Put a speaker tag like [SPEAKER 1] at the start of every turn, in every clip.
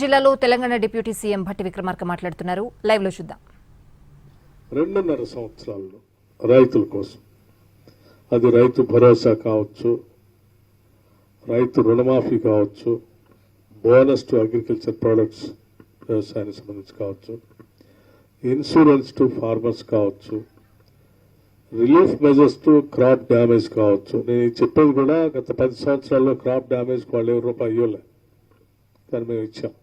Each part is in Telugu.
[SPEAKER 1] జిల్లాలో తెలంగాణ డిప్యూటీ సీఎం భట్టి విక్రమార్క మాట్లాడుతున్నారు. లైవ్ లో చూద్దాం.
[SPEAKER 2] 2.5 సంవత్సరాల్లో రైతుల కోసం అది రైతు భరోసా కావచ్చు, రైతు రుణమాఫీ కావచ్చు, బోనస్ టు అగ్రికల్చర్ ప్రొడక్ట్స్ వ్యవసాయానికి సంబంధించి కావచ్చు, ఇన్సూరెన్స్ టు ఫార్మర్స్ కావచ్చు, relief measures to crop damage కావచ్చు. నేను చెప్పేది కూడా గత 10 సంవత్సరాల్లో క్రాప్ డ్యామేజ్ వాళ్ళు రూపాయి ఇవ్వలే, కానీ మేము ఇచ్చాం.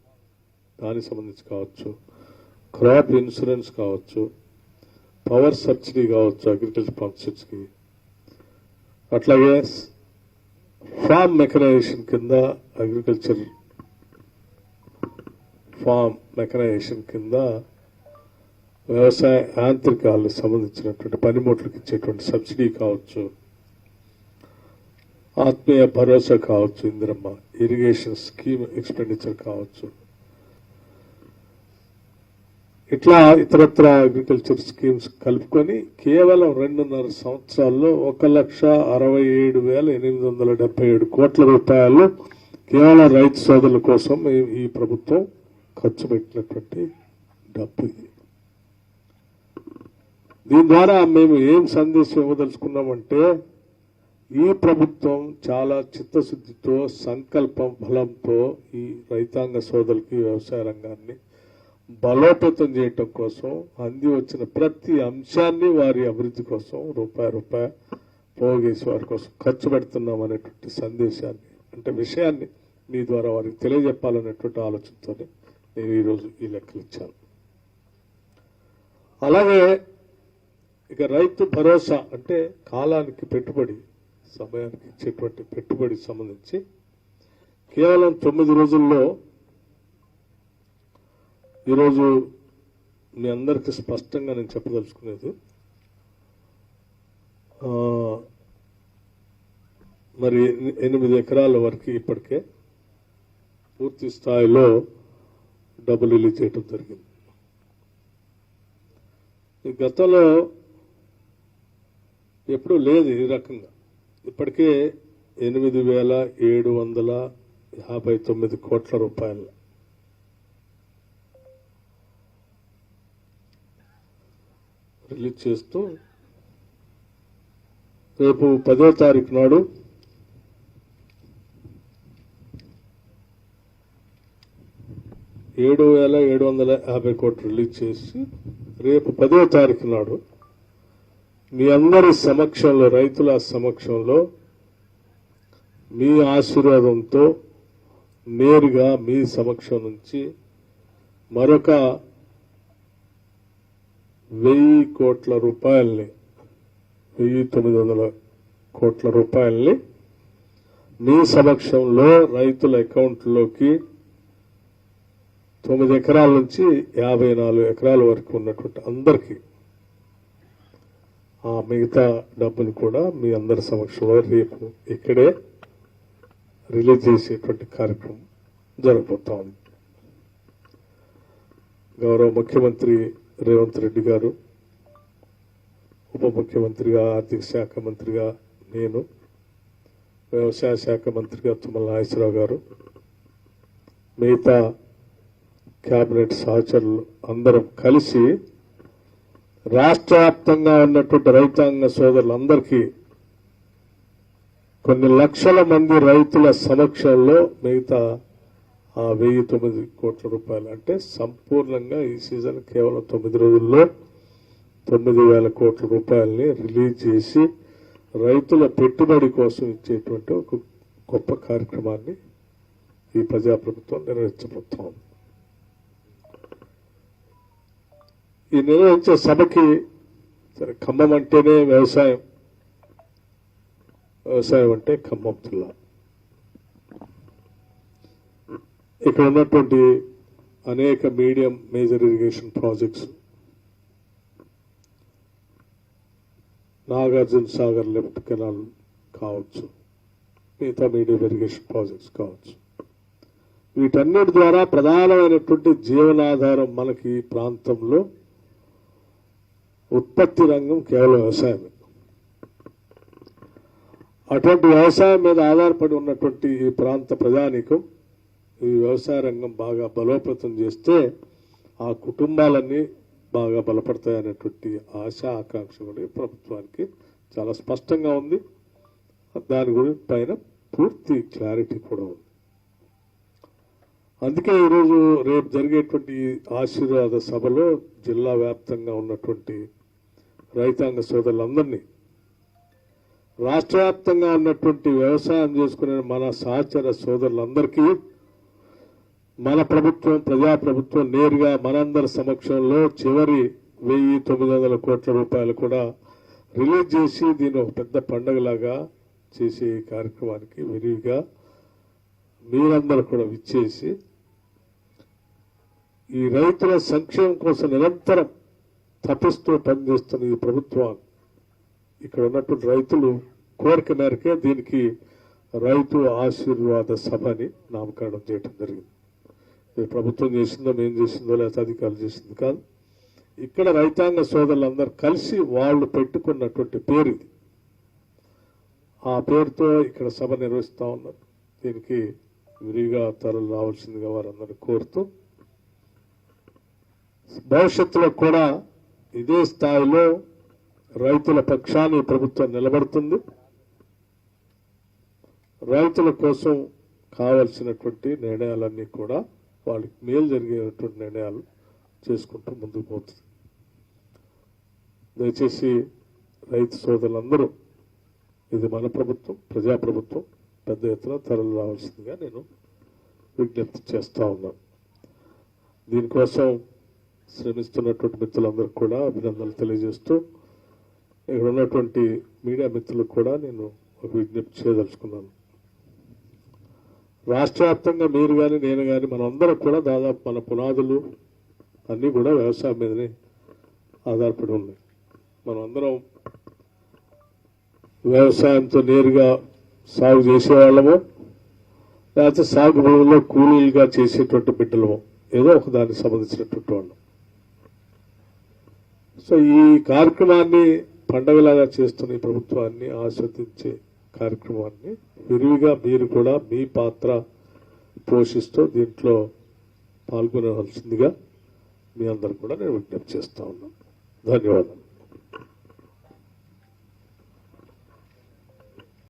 [SPEAKER 2] దానికి సంబంధించి కావచ్చు, క్రాప్ ఇన్సూరెన్స్ కావచ్చు, పవర్ సబ్సిడీ కావచ్చు, అగ్రికల్చర్ పంప్ సెట్స్కి, అట్లాగే ఫార్మ్ మెకనైజేషన్ కింద అగ్రికల్చర్ ఫార్మ్ మెకనైజేషన్ కింద వ్యవసాయ యాంత్రికాలకు సంబంధించినటువంటి పనిముట్లకు ఇచ్చేటువంటి సబ్సిడీ కావచ్చు, ఆత్మీయ భరోసా కావచ్చు, ఇందిరమ్మ ఇరిగేషన్ స్కీమ్ ఎక్స్పెండిచర్ కావచ్చు, ఇట్లా ఇతరత్ర అగ్రికల్చర్ స్కీమ్స్ కలుపుకొని కేవలం 2.5 సంవత్సరాల్లో 1,67,877 కోట్ల రూపాయలు కేవలం రైతు సోదరుల కోసం ఈ ప్రభుత్వం ఖర్చు పెట్టినటువంటి డబ్బు ఇది. దీని ద్వారా మేము ఏం సందేశం ఇవ్వదలుచుకున్నామంటే, ఈ ప్రభుత్వం చాలా చిత్తశుద్ధితో, సంకల్పం బలంతో ఈ రైతాంగ సోదరులకి, వ్యవసాయ రంగాన్ని బలోపేతం చేయటం కోసం అంది వచ్చిన ప్రతి అంశాన్ని వారి అభివృద్ధి కోసం రూపాయి పోగేసి వారి కోసం ఖర్చు పెడుతున్నాం అనేటువంటి సందేశాన్ని, అంటే విషయాన్ని మీ ద్వారా వారికి తెలియజెప్పాలనేటువంటి ఆలోచనతోనే నేను ఈరోజు ఈ లెక్కలు ఇచ్చాను. అలాగే ఇక రైతు భరోసా అంటే కాలానికి పెట్టుబడి, సమయానికి ఇచ్చేటువంటి పెట్టుబడికి సంబంధించి కేవలం 9 రోజుల్లో ఈరోజు మీ అందరికీ స్పష్టంగా నేను చెప్పదలుచుకునేది, మరి 8 ఎకరాల వరకు ఇప్పటికే పూర్తి స్థాయిలో డబ్బులు రిలీజ్ చేయడం జరిగింది. ఈ గతంలో ఎప్పుడూ లేదు ఈ రకంగా. ఇప్పటికే 8,759 కోట్ల రూపాయలు రిలీజ్ చేస్తూ రేపు 10వ తారీఖు నాడు ₹7,750 కోట్లు రిలీజ్ చేసి రేపు 10వ తారీఖు నాడు మీ అందరి సమక్షంలో, రైతుల సమక్షంలో, మీ ఆశీర్వాదంతో నేరుగా మీ సమక్షం నుంచి మరొక 1,000 కోట్ల రూపాయల్ని, 1,900 కోట్ల రూపాయల్ని మీ సమక్షంలో రైతుల అకౌంట్లోకి 9 ఎకరాల నుంచి 54 ఎకరాల వరకు ఉన్నటువంటి అందరికీ ఆ మిగతా డబ్బులు కూడా మీ అందరి సమక్షంలో రేపు ఇక్కడే రిలీజ్ చేసేటువంటి కార్యక్రమం జరగబోతా ఉంది. గౌరవ ముఖ్యమంత్రి రేవంత్ రెడ్డి గారు, ఉప ముఖ్యమంత్రిగా, ఆర్థిక శాఖ మంత్రిగా నేను, వ్యవసాయ శాఖ మంత్రిగా తుమ్మల నాగేశ్వరరావు గారు, మిగతా కేబినెట్ సహచరులు అందరం కలిసి రాష్ట్ర వ్యాప్తంగా ఉన్నటువంటి రైతాంగ సోదరులందరికీ కొన్ని లక్షల మంది రైతుల సమక్షంలో మిగతా ఆ 1,009 కోట్ల రూపాయలు, అంటే సంపూర్ణంగా ఈ సీజన్ కేవలం 9 రోజుల్లో 9,000 కోట్ల రూపాయలని రిలీజ్ చేసి రైతుల పెట్టుబడి కోసం ఇచ్చేటువంటి ఒక గొప్ప కార్యక్రమాన్ని ఈ ప్రజాప్రభుత్వం నిర్వహించబోతోంది. ఈ నిర్వహించే సభకి సరే, ఖమ్మం అంటేనే వ్యవసాయం, వ్యవసాయం అంటే ఖమ్మం జిల్లా. ఇక్కడ ఉన్నటువంటి అనేక medium major irrigation projects, Nagarjuna Sagar left canal కావచ్చు, మిగతా మీడియం ఇరిగేషన్ ప్రాజెక్ట్స్ కావచ్చు, వీటన్నిటి ద్వారా ప్రధానమైనటువంటి జీవనాధారం మనకి ఈ ప్రాంతంలో ఉత్పత్తి రంగం కేవలం వ్యవసాయమే. అటువంటి వ్యవసాయం మీద ఆధారపడి ఉన్నటువంటి ఈ ప్రాంత ప్రజానీకం ఈ వ్యవసాయ రంగం బాగా బలోపేతం చేస్తే ఆ కుటుంబాలన్నీ బాగా బలపడతాయనేటువంటి ఆశ ఆకాంక్ష కూడా ఈ ప్రభుత్వానికి చాలా స్పష్టంగా ఉంది. దాని గురించి పైన పూర్తి క్లారిటీ కూడా ఉంది. అందుకే ఈరోజు రేపు జరిగేటువంటి ఆశీర్వాద సభలో జిల్లా వ్యాప్తంగా ఉన్నటువంటి రైతాంగ సోదరులందరినీ, రాష్ట్ర వ్యాప్తంగా ఉన్నటువంటి వ్యవసాయం చేసుకునే మన సహచర సోదరులందరికీ మన ప్రభుత్వం, ప్రజాప్రభుత్వం నేరుగా మనందరి సమక్షంలో చివరి 1,900 కోట్ల రూపాయలు కూడా రిలీజ్ చేసి దీన్ని ఒక పెద్ద పండగలాగా చేసే ఈ కార్యక్రమానికి విరివిగా మీరందరూ కూడా విచ్చేసి ఈ రైతుల సంక్షేమం కోసం నిరంతరం తపిస్తూ పనిచేస్తున్న ఈ ప్రభుత్వం, ఇక్కడ ఉన్నటువంటి రైతులు కోరిక మేరకే దీనికి రైతు ఆశీర్వాద సభని నామకరణం చేయడం జరిగింది. ఇది ప్రభుత్వం చేసిందో, మేము చేసిందో, లేకపోతే అధికారులు చేసింది కాదు. ఇక్కడ రైతాంగ సోదరులందరూ కలిసి వాళ్ళు పెట్టుకున్నటువంటి పేరు ఇది. ఆ పేరుతో ఇక్కడ సభ నిర్వహిస్తూ ఉన్నారు. దీనికి విరిగా తరలి రావాల్సిందిగా వారందరూ కోరుతూ, భవిష్యత్తులో కూడా ఇదే స్థాయిలో రైతుల పక్షాన్ని ప్రభుత్వం నిలబడుతుంది. రైతుల కోసం కావలసినటువంటి నిర్ణయాలన్నీ కూడా వాళ్ళకి మేలు జరిగేటువంటి నిర్ణయాలు చేసుకుంటూ ముందుకు పోతుంది. దయచేసి రైతు సోదరులందరూ, ఇది మన ప్రభుత్వం, ప్రజాప్రభుత్వం, పెద్ద ఎత్తున తరలి రావాల్సిందిగా నేను విజ్ఞప్తి చేస్తా ఉన్నాను. దీనికోసం శ్రమిస్తున్నటువంటి మిత్రులందరికీ కూడా అభినందనలు తెలియజేస్తూ, ఇక్కడ ఉన్నటువంటి మీడియా మిత్రులకు కూడా నేను ఒక విజ్ఞప్తి చేయదలుచుకున్నాను. రాష్ట్ర వ్యాప్తంగా మీరు కానీ, నేను కానీ, మనందరం కూడా దాదాపు మన పునాదులు అన్నీ కూడా వ్యవసాయం మీదనే ఆధారపడి ఉన్నాయి. మనం అందరం వ్యవసాయంతో నేరుగా సాగు చేసేవాళ్ళము, లేకపోతే సాగు భూముల్లో కూలీలుగా చేసేటువంటి బిడ్డలము, ఏదో ఒక దానికి సంబంధించినటువంటి వాళ్ళం. సో ఈ కార్యక్రమాన్ని పండగలాగా చేస్తున్న ఈ ప్రభుత్వాన్ని ఆస్వాదించే కార్యక్రమాన్ని విరివిగా మీరు కూడా మీ పాత్ర పోషిస్తూ దీంట్లో పాల్గొనవలసిందిగా మీ అందరూ కూడా నేను విజ్ఞప్తి చేస్తా ఉన్నాను. ధన్యవాదాలు.